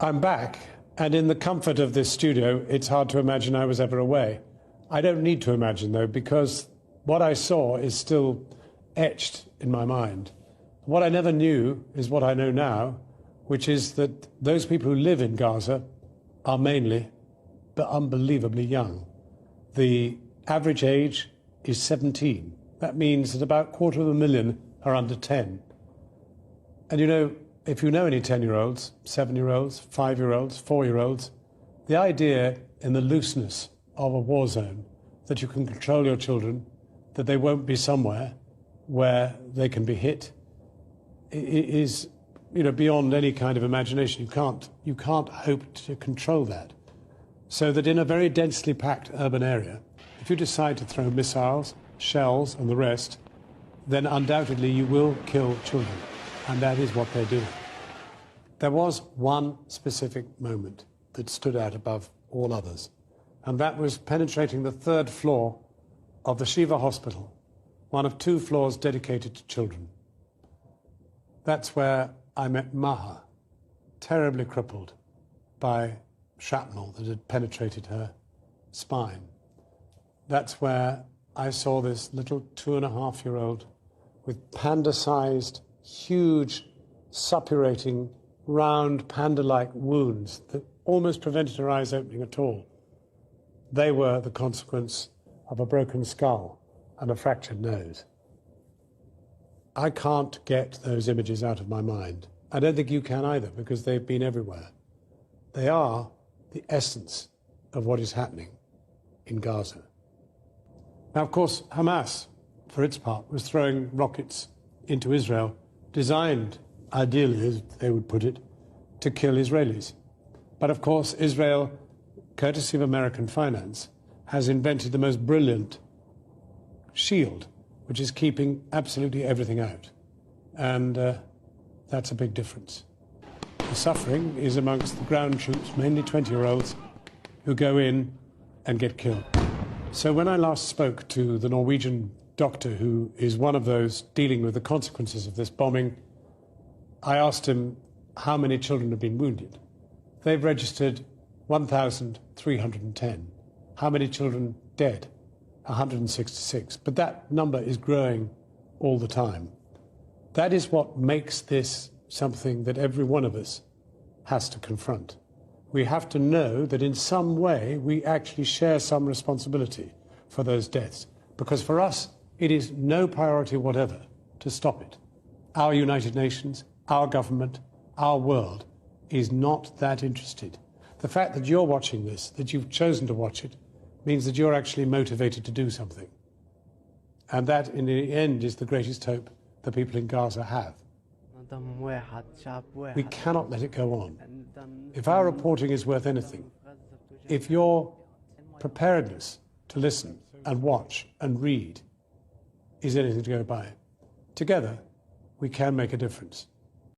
I'm back, and in the comfort of this studio, it's hard to imagine I was ever away. I don't need to imagine, though, because what I saw is still etched in my mind. What I never knew is what I know now, which is that those people who live in Gaza are mainly, but unbelievably young. The average age is 17. That means that about 250,000 are under 10. And you know, if you know any 10-year-olds, 7-year-olds, 5-year-olds, 4-year-olds, the idea in the looseness of a war zone that you can control your children, that they won't be somewhere where they can be hit, is, you know, beyond any kind of imagination. You can't hope to control that. So that in a very densely packed urban area, if you decide to throw missiles, shells and the rest, then undoubtedly you will kill children. And that is what they're doing. There was one specific moment that stood out above all others, and that was penetrating the 3rd floor of the Shiva Hospital, one of 2 floors dedicated to children. That's where I met Maha, terribly crippled by shrapnel that had penetrated her spine. That's where I saw this little 2.5-year-old with panda-sized, huge, suppurating, round, panda-like wounds that almost prevented her eyes opening at all. They were the consequence of a broken skull and a fractured nose. I can't get those images out of my mind. I don't think you can either, because they've been everywhere. They are the essence of what is happening in Gaza. Now, of course, Hamas, for its part, was throwing rockets into Israel, designed, ideally, as they would put it, to kill Israelis. But of course, Israel, courtesy of American finance, has invented the most brilliant shield, which is keeping absolutely everything out. And that's a big difference. The suffering is amongst the ground troops, mainly 20-year-olds, who go in and get killed. So when I last spoke to the Norwegian doctor who is one of those dealing with the consequences of this bombing, I asked him how many children have been wounded. They've registered 1,310. How many children dead? 166. But that number is growing all the time. That is what makes this something that every one of us has to confront. We have to know that in some way we actually share some responsibility for those deaths. Because for us, it is no priority whatever to stop it. Our United Nations, our government, our world is not that interested. The fact that you're watching this, that you've chosen to watch it, means that you're actually motivated to do something. And that, in the end, is the greatest hope the people in Gaza have. We cannot let it go on. If our reporting is worth anything, if your preparedness to listen and watch and read is anything to go by, together we can make a difference.